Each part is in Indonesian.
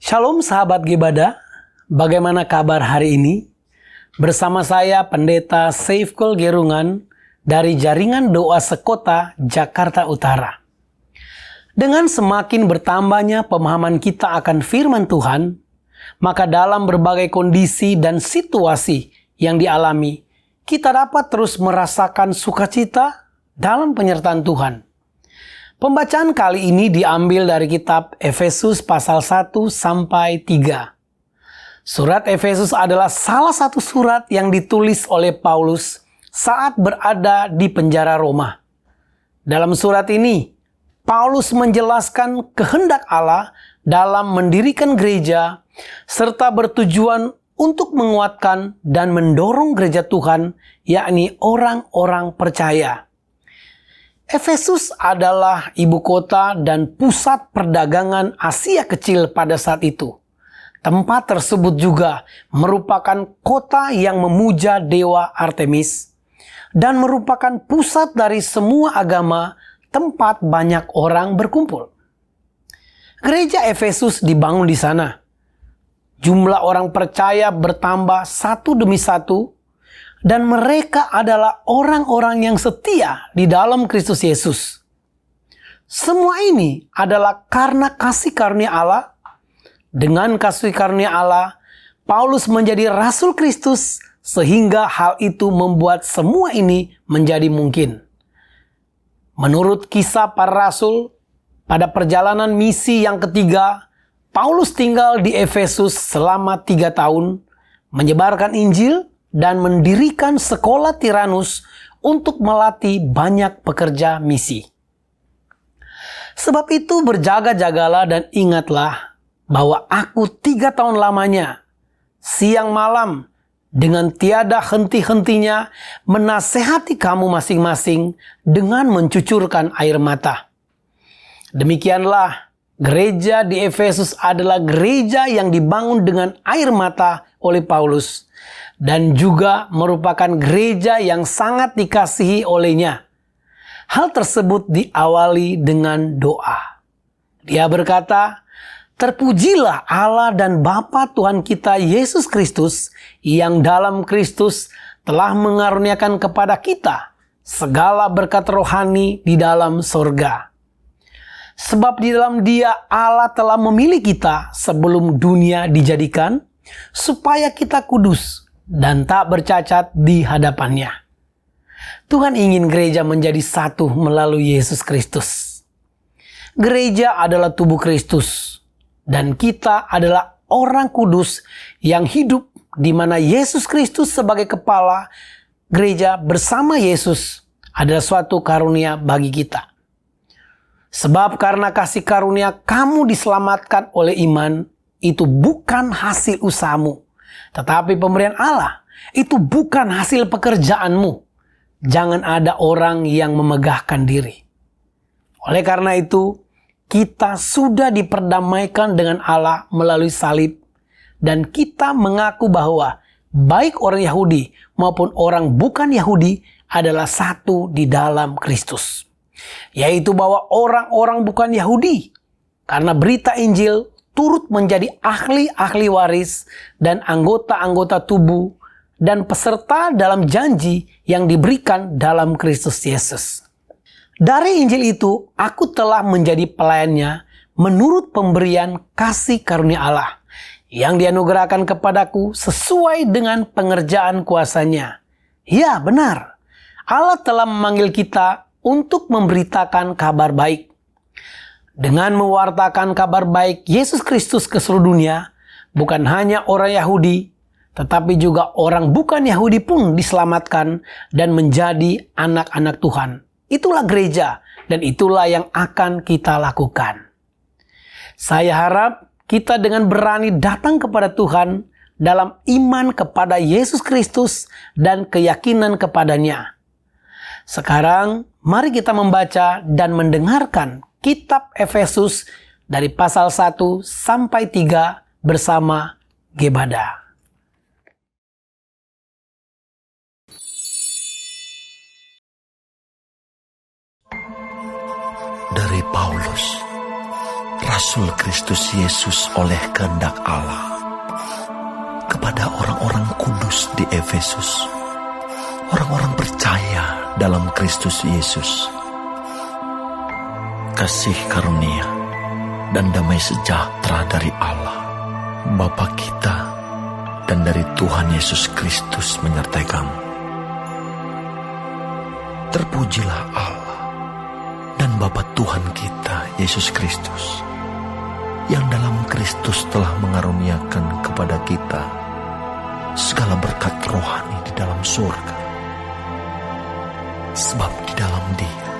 Shalom sahabat Gebada, bagaimana kabar hari ini? Bersama saya Pendeta Seifkul Gerungan dari Jaringan Doa Sekota Jakarta Utara. Dengan semakin bertambahnya pemahaman kita akan firman Tuhan, maka dalam berbagai kondisi dan situasi yang dialami, kita dapat terus merasakan sukacita dalam penyertaan Tuhan. Pembacaan kali ini diambil dari kitab Efesus pasal 1 sampai 3. Surat Efesus adalah salah satu surat yang ditulis oleh Paulus saat berada di penjara Roma. Dalam surat ini, Paulus menjelaskan kehendak Allah dalam mendirikan gereja serta bertujuan untuk menguatkan dan mendorong gereja Tuhan, yakni orang-orang percaya. Efesus adalah ibu kota dan pusat perdagangan Asia Kecil pada saat itu. Tempat tersebut juga merupakan kota yang memuja dewa Artemis dan merupakan pusat dari semua agama, tempat banyak orang berkumpul. Gereja Efesus dibangun di sana. Jumlah orang percaya bertambah satu demi satu, dan mereka adalah orang-orang yang setia di dalam Kristus Yesus. Semua ini adalah karena kasih karunia Allah. Dengan kasih karunia Allah, Paulus menjadi Rasul Kristus sehingga hal itu membuat semua ini menjadi mungkin. Menurut kisah para rasul, pada perjalanan misi yang ketiga, Paulus tinggal di Efesus selama 3 tahun, menyebarkan Injil, dan mendirikan sekolah Tiranus untuk melatih banyak pekerja misi. Sebab itu berjaga-jagalah dan ingatlah bahwa aku 3 tahun lamanya, siang malam, dengan tiada henti-hentinya menasehati kamu masing-masing dengan mencucurkan air mata. Demikianlah, gereja di Efesus adalah gereja yang dibangun dengan air mata oleh Paulus, dan juga merupakan gereja yang sangat dikasihi olehnya. Hal tersebut diawali dengan doa. Dia berkata, "Terpujilah Allah dan Bapa Tuhan kita Yesus Kristus, yang dalam Kristus telah mengaruniakan kepada kita segala berkat rohani di dalam sorga. Sebab di dalam Dia Allah telah memilih kita sebelum dunia dijadikan, supaya kita kudus dan tak bercacat di hadapannya." Tuhan ingin gereja menjadi satu melalui Yesus Kristus. Gereja adalah tubuh Kristus, dan kita adalah orang kudus yang hidup di mana Yesus Kristus sebagai kepala gereja bersama Yesus adalah suatu karunia bagi kita. Sebab karena kasih karunia kamu diselamatkan oleh iman, itu bukan hasil usahamu, tetapi pemberian Allah. Itu bukan hasil pekerjaanmu. Jangan ada orang yang memegahkan diri. Oleh karena itu, kita sudah diperdamaikan dengan Allah melalui salib, dan kita mengaku bahwa baik orang Yahudi maupun orang bukan Yahudi adalah satu di dalam Kristus. Yaitu bahwa orang-orang bukan Yahudi, karena berita Injil, turut menjadi ahli-ahli waris dan anggota-anggota tubuh dan peserta dalam janji yang diberikan dalam Kristus Yesus. Dari Injil itu, aku telah menjadi pelayannya menurut pemberian kasih karunia Allah yang dianugerahkan kepadaku sesuai dengan pengerjaan kuasanya. Ya, benar. Allah telah memanggil kita untuk memberitakan kabar baik. Dengan mewartakan kabar baik Yesus Kristus ke seluruh dunia, bukan hanya orang Yahudi, tetapi juga orang bukan Yahudi pun diselamatkan dan menjadi anak-anak Tuhan. Itulah gereja, dan itulah yang akan kita lakukan. Saya harap kita dengan berani datang kepada Tuhan dalam iman kepada Yesus Kristus dan keyakinan kepadanya. Sekarang, mari kita membaca dan mendengarkan kitab Efesus dari pasal 1 sampai 3 bersama Gebada. Dari Paulus, Rasul Kristus Yesus oleh kehendak Allah, kepada orang-orang kudus di Efesus, orang-orang percaya dalam Kristus Yesus. Kasih karunia dan damai sejahtera dari Allah, Bapa kita, dan dari Tuhan Yesus Kristus menyertai kamu. Terpujilah Allah dan Bapa Tuhan kita, Yesus Kristus, yang dalam Kristus telah mengaruniakan kepada kita segala berkat rohani di dalam surga. Sebab di dalam Dia,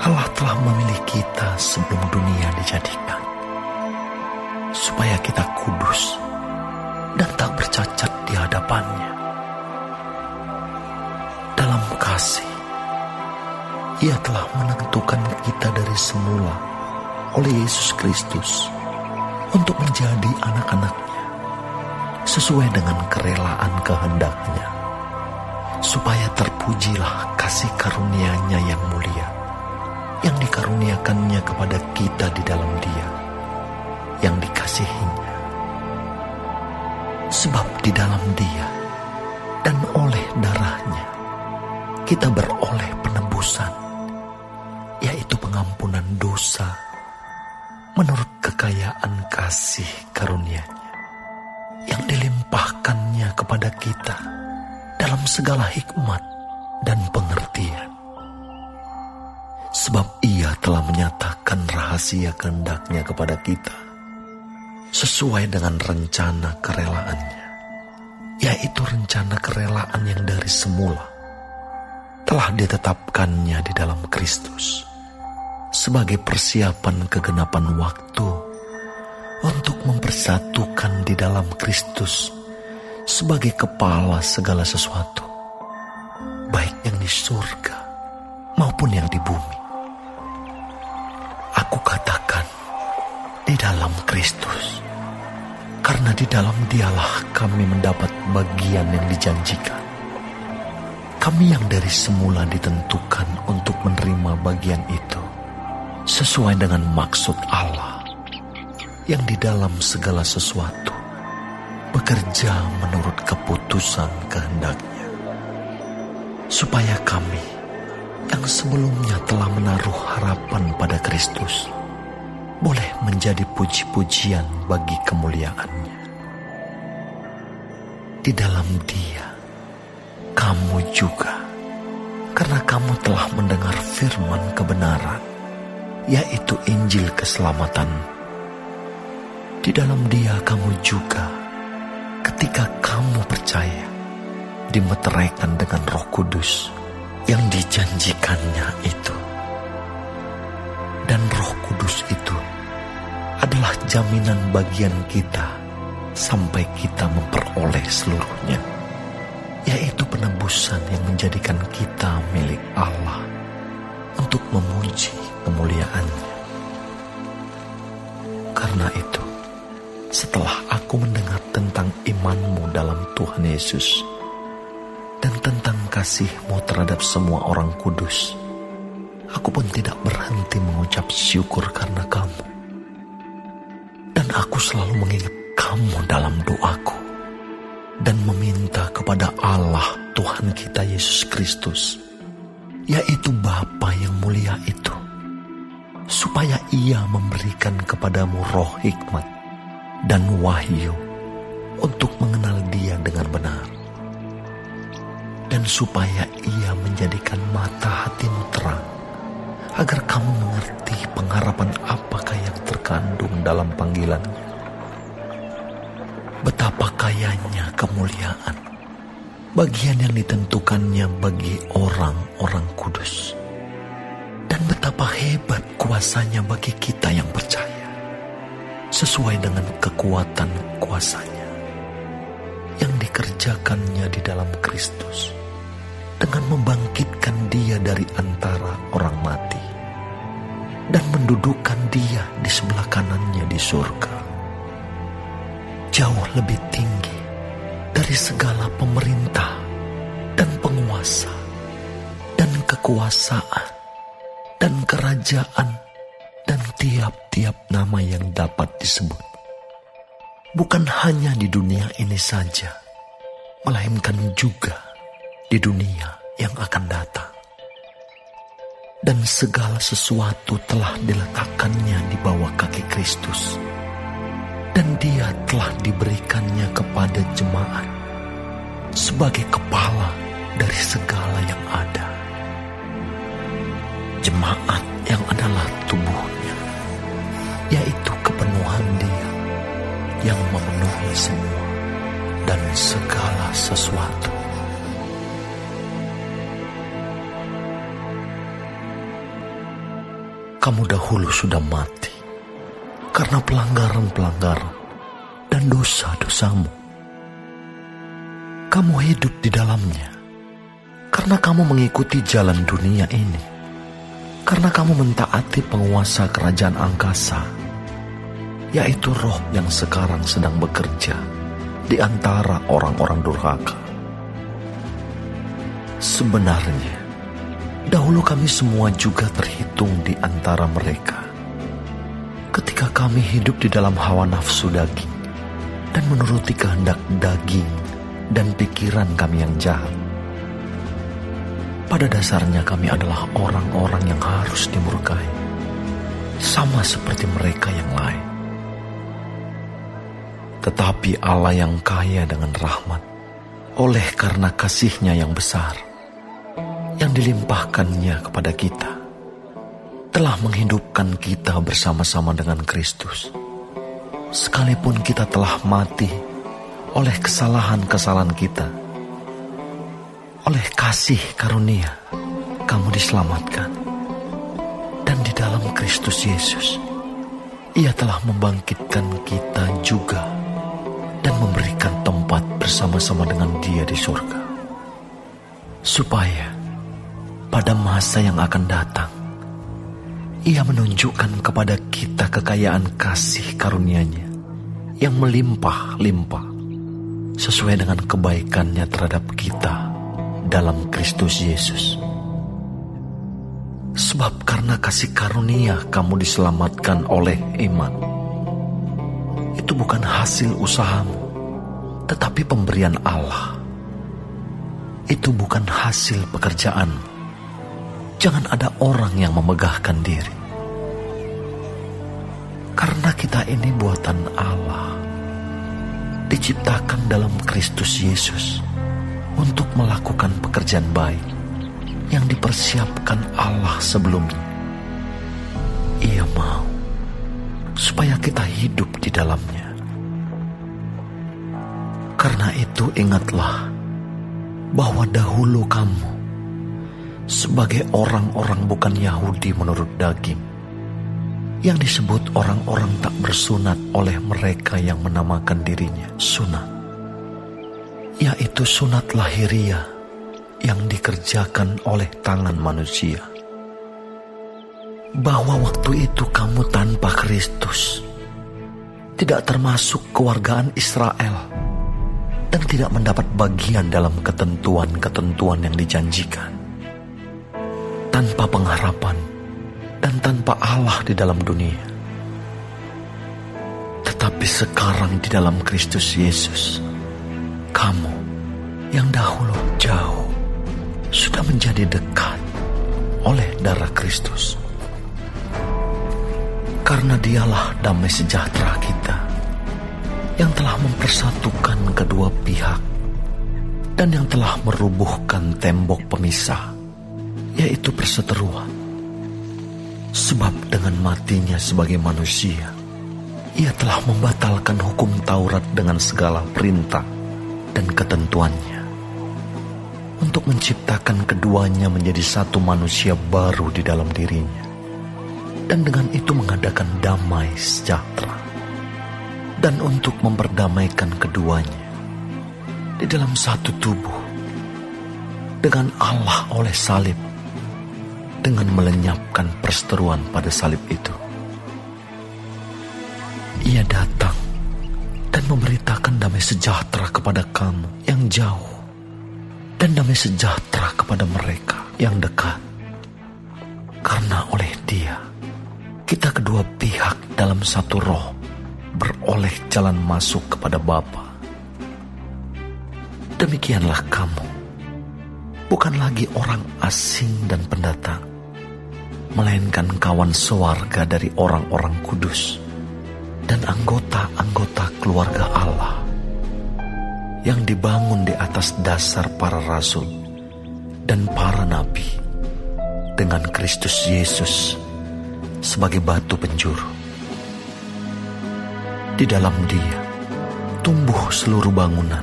Allah telah memilih kita sebelum dunia dijadikan, supaya kita kudus dan tak bercacat di hadapan-Nya. Dalam kasih, Ia telah menentukan kita dari semula oleh Yesus Kristus untuk menjadi anak-anak-Nya sesuai dengan kerelaan kehendak-Nya, supaya terpujilah kasih karunia-Nya yang mulia, yang dikaruniakannya kepada kita di dalam Dia, yang dikasihi-Nya. Sebab di dalam Dia dan oleh darah-Nya kita beroleh penebusan, yaitu pengampunan dosa menurut kekayaan kasih karunia-Nya yang dilimpahkannya kepada kita dalam segala hikmat dan pengertian. Sebab Ia telah menyatakan rahasia kehendak-Nya kepada kita sesuai dengan rencana kerelaan-Nya, yaitu rencana kerelaan yang dari semula telah ditetapkannya di dalam Kristus sebagai persiapan kegenapan waktu untuk mempersatukan di dalam Kristus sebagai kepala segala sesuatu, baik yang di surga maupun yang di bumi. Aku katakan di dalam Kristus, karena di dalam Dialah kami mendapat bagian yang dijanjikan. Kami yang dari semula ditentukan untuk menerima bagian itu sesuai dengan maksud Allah, yang di dalam segala sesuatu bekerja menurut keputusan kehendak-Nya, supaya kami yang sebelumnya telah menaruh harapan pada Kristus boleh menjadi puji-pujian bagi kemuliaan-Nya. Di dalam Dia kamu juga, karena kamu telah mendengar firman kebenaran, yaitu Injil keselamatan. Di dalam Dia kamu juga, ketika kamu percaya, dimeteraikan dengan Roh Kudus yang dijanjikannya itu. Dan Roh Kudus itu adalah jaminan bagian kita sampai kita memperoleh seluruhnya, yaitu penebusan yang menjadikan kita milik Allah untuk memuji kemuliaan-Nya. Karena itu, setelah aku mendengar tentang imanmu dalam Tuhan Yesus dan tentang kasih-Mu terhadap semua orang kudus, aku pun tidak berhenti mengucap syukur karena kamu. Dan aku selalu mengingat kamu dalam doaku dan meminta kepada Allah Tuhan kita Yesus Kristus, yaitu Bapa yang mulia itu, supaya Ia memberikan kepadamu roh hikmat dan wahyu untuk mengenal Dia dengan benar, dan supaya Ia menjadikan mata hatimu terang, agar kamu mengerti pengharapan apakah yang terkandung dalam panggilan-Nya, betapa kayanya kemuliaan bagian yang ditentukannya bagi orang-orang kudus, dan betapa hebat kuasanya bagi kita yang percaya, sesuai dengan kekuatan kuasanya yang dikerjakannya di dalam Kristus, dengan membangkitkan Dia dari antara orang mati dan mendudukkan Dia di sebelah kanannya di surga, jauh lebih tinggi dari segala pemerintah dan penguasa dan kekuasaan dan kerajaan dan tiap-tiap nama yang dapat disebut. Bukan hanya di dunia ini saja, melainkan juga di dunia yang akan datang. Dan segala sesuatu telah diletakkannya di bawah kaki Kristus. Dan Dia telah diberikannya kepada jemaat sebagai kepala dari segala yang ada. Jemaat yang adalah tubuhnya, yaitu kepenuhan Dia yang memenuhi semua dan segala sesuatu. Kamu dahulu sudah mati karena pelanggaran-pelanggaran dan dosa-dosamu. Kamu hidup di dalamnya karena kamu mengikuti jalan dunia ini, karena kamu mentaati penguasa kerajaan angkasa, yaitu roh yang sekarang sedang bekerja di antara orang-orang durhaka. Sebenarnya, dahulu kami semua juga terhitung di antara mereka, ketika kami hidup di dalam hawa nafsu daging dan menuruti kehendak daging dan pikiran kami yang jahat. Pada dasarnya kami adalah orang-orang yang harus dimurkai, sama seperti mereka yang lain. Tetapi Allah yang kaya dengan rahmat, oleh karena kasih-Nya yang besar, yang dilimpahkannya kepada kita, telah menghidupkan kita bersama-sama dengan Kristus. Sekalipun kita telah mati oleh kesalahan-kesalahan kita, oleh kasih karunia kamu diselamatkan. Dan di dalam Kristus Yesus, Ia telah membangkitkan kita juga dan memberikan tempat bersama-sama dengan Dia di surga, supaya pada masa yang akan datang, Ia menunjukkan kepada kita kekayaan kasih karunia-Nya yang melimpah-limpah sesuai dengan kebaikan-Nya terhadap kita dalam Kristus Yesus. Sebab karena kasih karunia kamu diselamatkan oleh iman. Itu bukan hasil usahamu, tetapi pemberian Allah. Itu bukan hasil pekerjaanmu. Jangan ada orang yang memegahkan diri. Karena kita ini buatan Allah, diciptakan dalam Kristus Yesus untuk melakukan pekerjaan baik yang dipersiapkan Allah sebelumnya. Ia mau supaya kita hidup di dalamnya. Karena itu ingatlah bahwa dahulu kamu sebagai orang-orang bukan Yahudi menurut daging, yang disebut orang-orang tak bersunat oleh mereka yang menamakan dirinya sunat, yaitu sunat lahiriah yang dikerjakan oleh tangan manusia. Bahwa waktu itu kamu tanpa Kristus, tidak termasuk kewargaan Israel, dan tidak mendapat bagian dalam ketentuan-ketentuan yang dijanjikan, tanpa pengharapan dan tanpa Allah di dalam dunia. Tetapi sekarang di dalam Kristus Yesus, kamu yang dahulu jauh sudah menjadi dekat oleh darah Kristus. Karena Dialah damai sejahtera kita, yang telah mempersatukan kedua pihak dan yang telah merubuhkan tembok pemisah, yaitu perseteruan. Sebab dengan matinya sebagai manusia, Ia telah membatalkan hukum Taurat dengan segala perintah dan ketentuannya, untuk menciptakan keduanya menjadi satu manusia baru di dalam dirinya, dan dengan itu mengadakan damai sejahtera, dan untuk memperdamaikan keduanya di dalam satu tubuh dengan Allah oleh salib, dengan melenyapkan perseteruan pada salib itu. Ia datang dan memberitakan damai sejahtera kepada kamu yang jauh, dan damai sejahtera kepada mereka yang dekat. Karena oleh Dia kita kedua pihak dalam satu roh beroleh jalan masuk kepada Bapa. Demikianlah kamu, bukan lagi orang asing dan pendatang, melainkan kawan sewarga dari orang-orang kudus dan anggota-anggota keluarga Allah yang dibangun di atas dasar para rasul dan para nabi, dengan Kristus Yesus sebagai batu penjuru. Di dalam Dia tumbuh seluruh bangunan,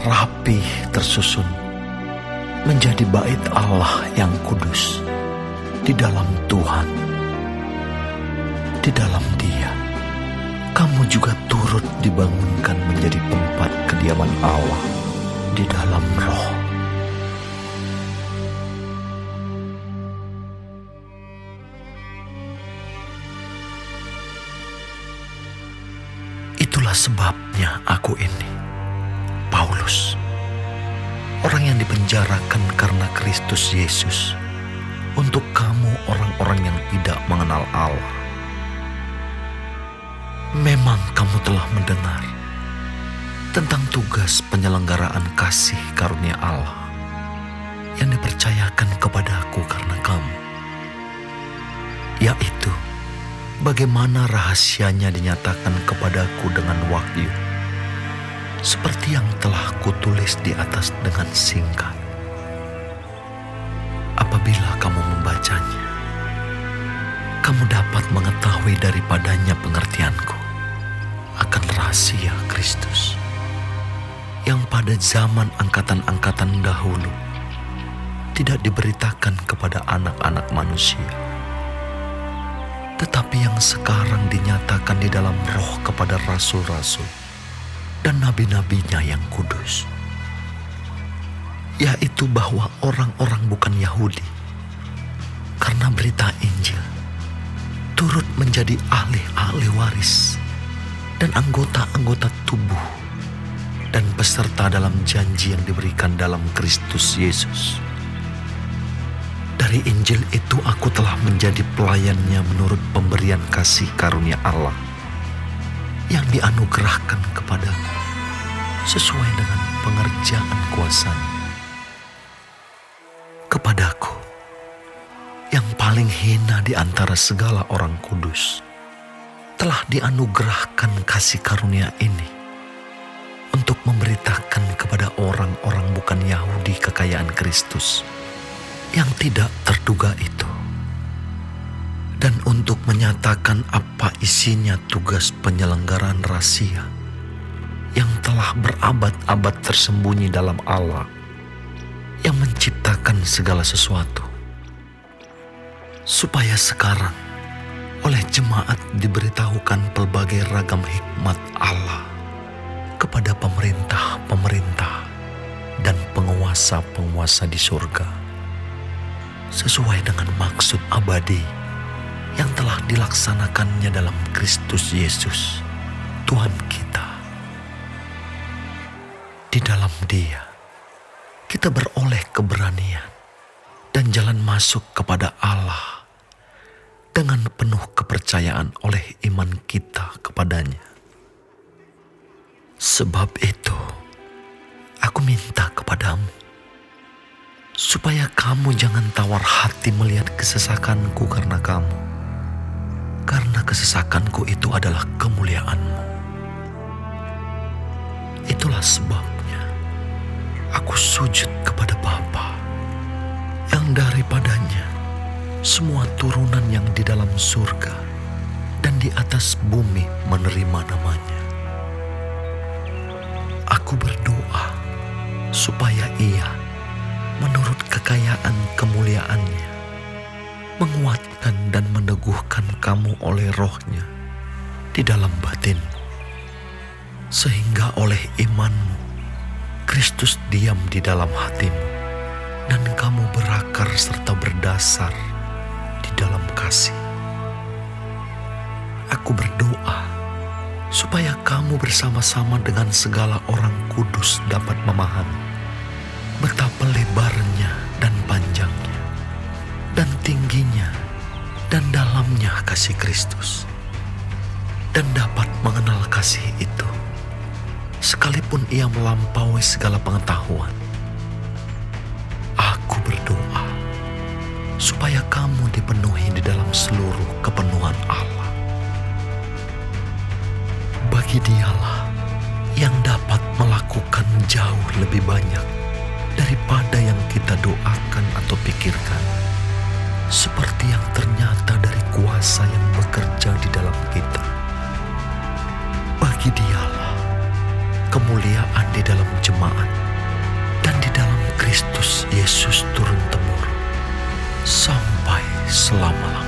rapih tersusun, menjadi bait Allah yang kudus di dalam Tuhan. Di dalam Dia kamu juga turut dibangunkan menjadi tempat kediaman Allah di dalam Roh. Itulah sebabnya aku ini, Paulus, orang yang dipenjarakan karena Kristus Yesus, untuk kamu orang-orang yang tidak mengenal Allah. Memang kamu telah mendengar tentang tugas penyelenggaraan kasih karunia Allah yang dipercayakan kepadaku karena kamu, yaitu bagaimana rahasianya dinyatakan kepadaku dengan wahyu, seperti yang telah kutulis di atas dengan singkat. Apabila kamu membacanya, kamu dapat mengetahui daripadanya pengertianku akan rahasia Kristus yang pada zaman angkatan-angkatan dahulu tidak diberitakan kepada anak-anak manusia, tetapi yang sekarang dinyatakan di dalam Roh kepada rasul-rasul dan nabi-nabinya yang kudus, yaitu bahwa orang-orang bukan Yahudi karena berita Injil turut menjadi ahli-ahli waris dan anggota-anggota tubuh dan peserta dalam janji yang diberikan dalam Kristus Yesus. Dari Injil itu aku telah menjadi pelayannya menurut pemberian kasih karunia Allah yang dianugerahkan kepadaku sesuai dengan pengerjaan kuasa-Nya. Kepadaku yang paling hina di antara segala orang kudus telah dianugerahkan kasih karunia ini untuk memberitakan kepada orang-orang bukan Yahudi kekayaan Kristus yang tidak terduga itu, dan untuk menyatakan apa isinya tugas penyelenggaraan rahasia yang telah berabad-abad tersembunyi dalam Allah yang menciptakan segala sesuatu, supaya sekarang oleh jemaat diberitahukan pelbagai ragam hikmat Allah kepada pemerintah-pemerintah dan penguasa-penguasa di surga, sesuai dengan maksud abadi yang telah dilaksanakannya dalam Kristus Yesus, Tuhan kita. Di dalam Dia, kita beroleh keberanian dan jalan masuk kepada Allah dengan penuh kepercayaan oleh iman kita kepadanya. Sebab itu, aku minta kepadamu, supaya kamu jangan tawar hati melihat kesesakanku karena kamu, karena kesesakanku itu adalah kemuliaanmu. Itulah sebabnya aku sujud kepada Bapa, yang daripadanya semua turunan yang di dalam surga dan di atas bumi menerima namanya. Aku berdoa supaya Ia menurut kekayaan kemuliaannya menguatkan dan meneguhkan kamu oleh Roh-Nya di dalam batinmu, sehingga oleh imanmu Kristus diam di dalam hatimu dan kamu berakar serta berdasar di dalam kasih. Aku berdoa supaya kamu bersama-sama dengan segala orang kudus dapat memahami betapa lebarnya dan panjangnya dan tingginya dan dalamnya mengenal kasih Kristus dan dapat mengenal kasih itu, sekalipun ia melampaui segala pengetahuan. Aku berdoa supaya kamu dipenuhi di dalam seluruh kepenuhan Allah. Bagi Dialah yang dapat melakukan jauh lebih banyak daripada yang kita doakan atau pikirkan, seperti yang ternyata dari kuasa yang bekerja di dalam kita. Bagi Dialah kemuliaan di dalam jemaat dan di dalam Kristus Yesus turun-temurun sampai selama-lamanya.